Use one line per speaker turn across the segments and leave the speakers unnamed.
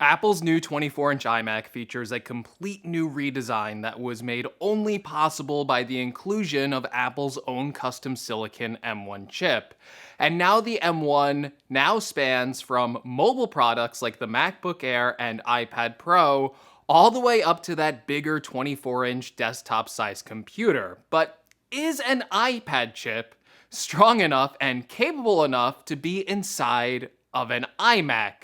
Apple's new 24-inch iMac features a complete new redesign that was made only possible by the inclusion of Apple's own custom silicon M1 chip. And now the M1 now spans from mobile products like the MacBook Air and iPad Pro all the way up to that bigger 24-inch desktop-sized computer. But is an iPad chip strong enough and capable enough to be inside of an iMac?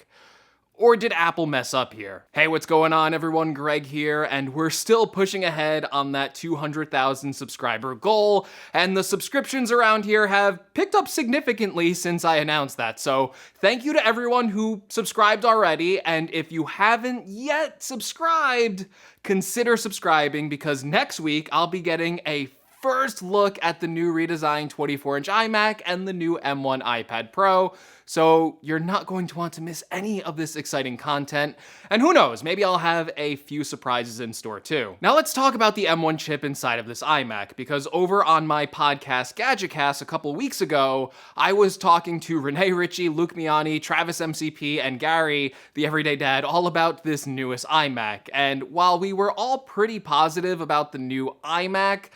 Or did Apple mess up here? Hey, what's going on everyone? Greg here, and we're still pushing ahead on that 200,000 subscriber goal, and the subscriptions around here have picked up significantly since I announced that. So thank you to everyone who subscribed already, and if you haven't yet subscribed, consider subscribing because next week I'll be getting a first look at the new redesigned 24-inch iMac and the new M1 iPad Pro, so you're not going to want to miss any of this exciting content, and who knows, maybe I'll have a few surprises in store too. Now let's talk about the M1 chip inside of this iMac, because over on my podcast GadgetCast a couple weeks ago, I was talking to Renee Ritchie, Luke Miani, Travis MCP, and Gary, the Everyday Dad, all about this newest iMac, and while we were all pretty positive about the new iMac,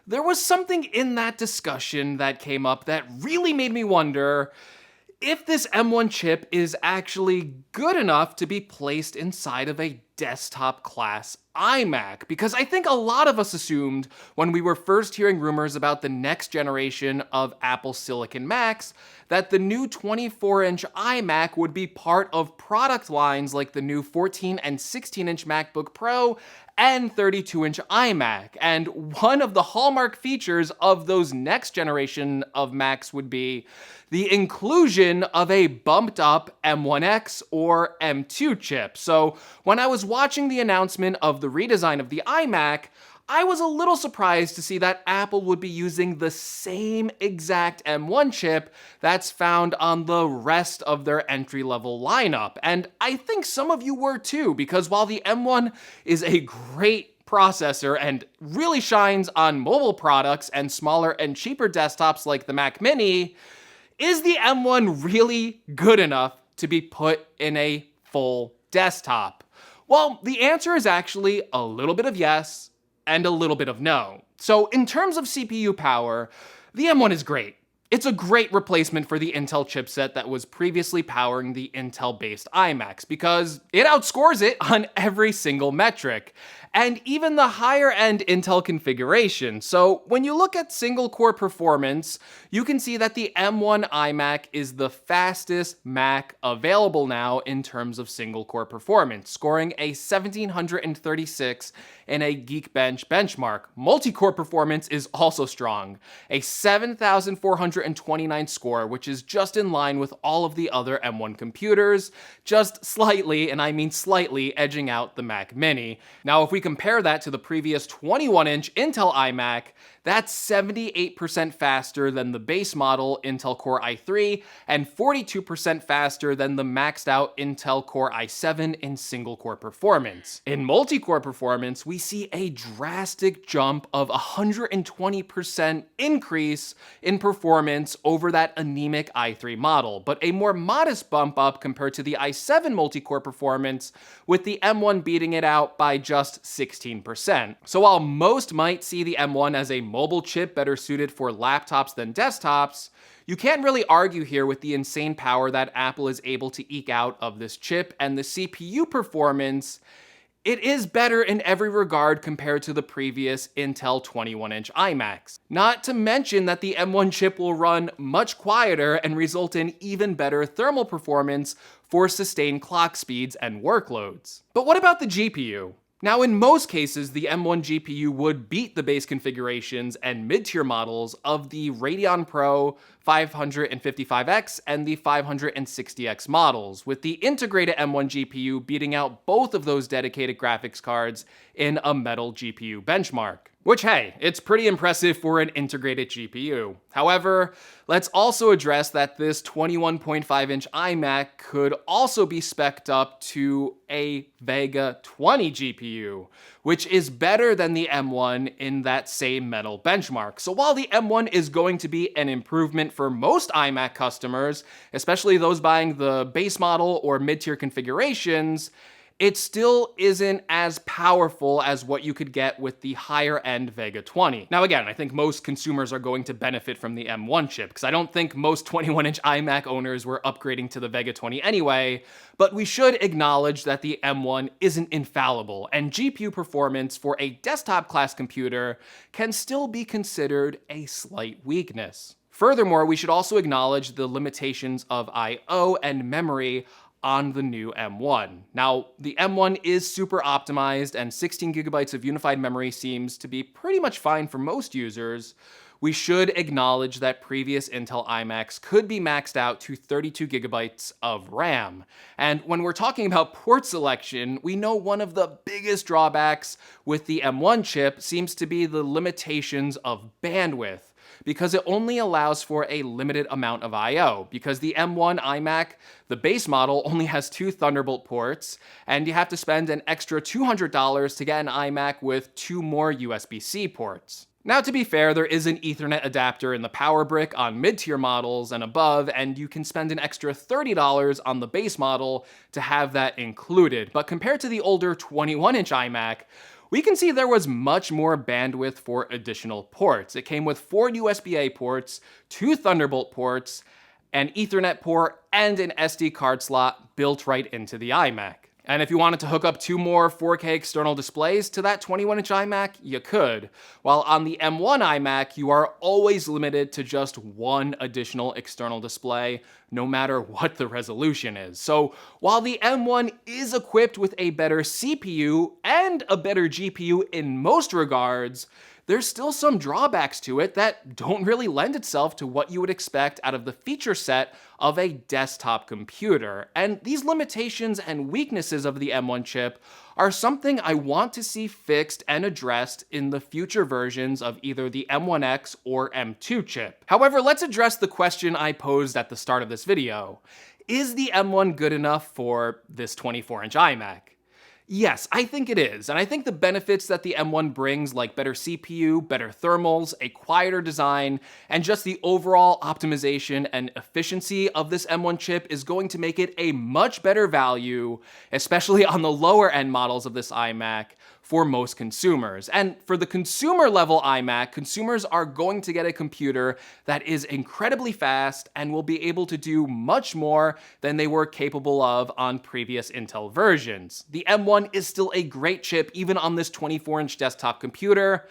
there was something in that discussion that came up that really made me wonder if this M1 chip is actually good enough to be placed inside of a desktop class iMac, because I think a lot of us assumed when we were first hearing rumors about the next generation of Apple Silicon Macs that the new 24-inch iMac would be part of product lines like the new 14 and 16-inch MacBook Pro and 32-inch iMac. And one of the hallmark features of those next generation of Macs would be the inclusion of a bumped up M1X or M2 chip. So when I was watching the announcement of the redesign of the iMac, I was a little surprised to see that Apple would be using the same exact M1 chip that's found on the rest of their entry-level lineup. And I think some of you were too, because while the M1 is a great processor and really shines on mobile products and smaller and cheaper desktops like the Mac Mini, is the M1 really good enough to be put in a full desktop? Well, the answer is actually a little bit of yes and a little bit of no. So in terms of CPU power, the M1 is great. It's a great replacement for the Intel chipset that was previously powering the Intel-based iMacs because it outscores it on every single metric, and even the higher-end Intel configuration. So when you look at single-core performance, you can see that the M1 iMac is the fastest Mac available now in terms of single-core performance, scoring a 1736 in a Geekbench benchmark. Multi-core performance is also strong, a 7429 score, which is just in line with all of the other M1 computers, just slightly, and I mean slightly, edging out the Mac Mini. Now, if we compare that to the previous 21-inch Intel iMac, that's 78% faster than the base model Intel Core i3 and 42% faster than the maxed out Intel Core i7 in single core performance. In multi-core performance, we see a drastic jump of 120% increase in performance over that anemic i3 model, but a more modest bump up compared to the i7 multi-core performance, with the M1 beating it out by just 16%. So while most might see the M1 as a mobile chip better suited for laptops than desktops, you can't really argue here with the insane power that Apple is able to eke out of this chip, and the CPU performance, it is better in every regard compared to the previous Intel 21-inch iMacs. Not to mention that the M1 chip will run much quieter and result in even better thermal performance for sustained clock speeds and workloads. But what about the GPU? Now, in most cases, the M1 GPU would beat the base configurations and mid-tier models of the Radeon Pro 555X and the 560X models, with the integrated M1 GPU beating out both of those dedicated graphics cards in a metal GPU benchmark. Which, hey, it's pretty impressive for an integrated GPU. However, let's also address that this 21.5-inch iMac could also be spec'd up to a Vega 20 GPU, which is better than the M1 in that same metal benchmark. So while the M1 is going to be an improvement for most iMac customers, especially those buying the base model or mid-tier configurations, it still isn't as powerful as what you could get with the higher-end Vega 20. Now again, I think most consumers are going to benefit from the M1 chip, because I don't think most 21-inch iMac owners were upgrading to the Vega 20 anyway, but we should acknowledge that the M1 isn't infallible, and GPU performance for a desktop-class computer can still be considered a slight weakness. Furthermore, we should also acknowledge the limitations of I/O and memory on the new M1. Now, the M1 is super optimized and 16 gigabytes of unified memory seems to be pretty much fine for most users. We should acknowledge that previous Intel iMacs could be maxed out to 32 gigabytes of RAM. And when we're talking about port selection, we know one of the biggest drawbacks with the M1 chip seems to be the limitations of bandwidth, because it only allows for a limited amount of I/O, because the M1 iMac, the base model, only has 2 Thunderbolt ports, and you have to spend an extra $200 to get an iMac with 2 more USB-C ports. Now, to be fair, there is an Ethernet adapter in the power brick on mid-tier models and above, and you can spend an extra $30 on the base model to have that included. But compared to the older 21-inch iMac, we can see there was much more bandwidth for additional ports. It came with 4 USB-A ports, 2 Thunderbolt ports, an Ethernet port, and an SD card slot built right into the iMac. And if you wanted to hook up 2 more 4K external displays to that 21-inch iMac, you could. While on the M1 iMac, you are always limited to just 1 additional external display, no matter what the resolution is. So while the M1 is equipped with a better CPU and a better GPU in most regards, there's still some drawbacks to it that don't really lend itself to what you would expect out of the feature set of a desktop computer. And these limitations and weaknesses of the M1 chip are something I want to see fixed and addressed in the future versions of either the M1X or M2 chip. However, let's address the question I posed at the start of this video. Is the M1 good enough for this 24-inch iMac? Yes, I think it is, and I think the benefits that the M1 brings, like better CPU, better thermals, a quieter design, and just the overall optimization and efficiency of this M1 chip is going to make it a much better value, especially on the lower end models of this iMac, for most consumers. And for the consumer level iMac, consumers are going to get a computer that is incredibly fast and will be able to do much more than they were capable of on previous Intel versions. The M1 is still a great chip even on this 24-inch desktop computer.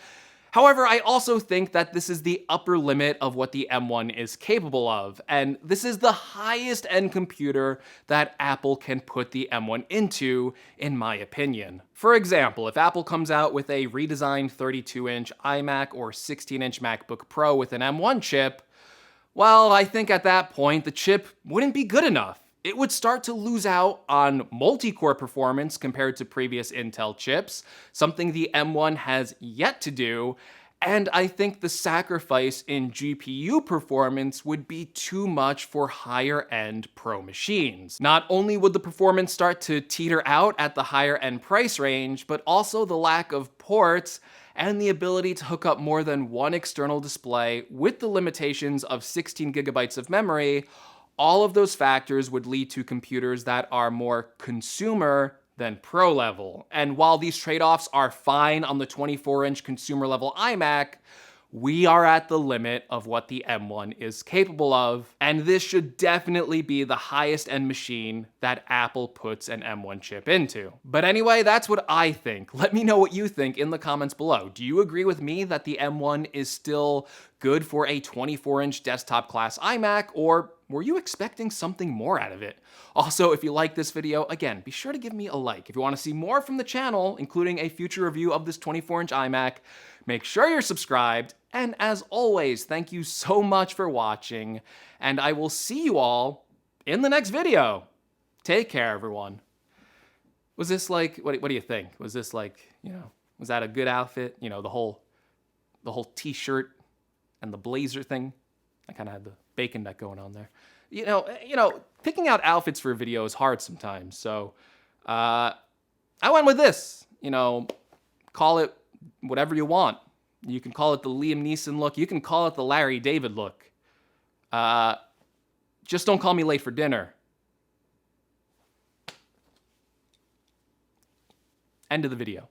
However, I also think that this is the upper limit of what the M1 is capable of, and this is the highest end computer that Apple can put the M1 into, in my opinion. For example, if Apple comes out with a redesigned 32-inch iMac or 16-inch MacBook Pro with an M1 chip, well, I think at that point the chip wouldn't be good enough. It would start to lose out on multi-core performance compared to previous Intel chips, something the M1 has yet to do, and I think the sacrifice in GPU performance would be too much for higher-end pro machines. Not only would the performance start to teeter out at the higher-end price range, but also the lack of ports and the ability to hook up more than 1 external display with the limitations of 16 gigabytes of memory. All of those factors would lead to computers that are more consumer than pro level. And while these trade-offs are fine on the 24-inch consumer level iMac, we are at the limit of what the M1 is capable of, and this should definitely be the highest end machine that Apple puts an M1 chip into. But anyway, that's what I think. Let me know what you think in the comments below. Do you agree with me that the M1 is still good for a 24-inch desktop class iMac, or were you expecting something more out of it? Also, if you like this video, again, be sure to give me a like. If you want to see more from the channel, including a future review of this 24-inch iMac, make sure you're subscribed. And as always, thank you so much for watching, and I will see you all in the next video. Take care, everyone. Was this like, what do you think? Was this like, was that a good outfit? The whole the whole t-shirt and the blazer thing. I kind of had the bacon neck going on there. Picking out outfits for a video is hard sometimes. So I went with this. Call it whatever you want. You can call it the Liam Neeson look. You can call it the Larry David look. Just don't call me late for dinner. End of the video.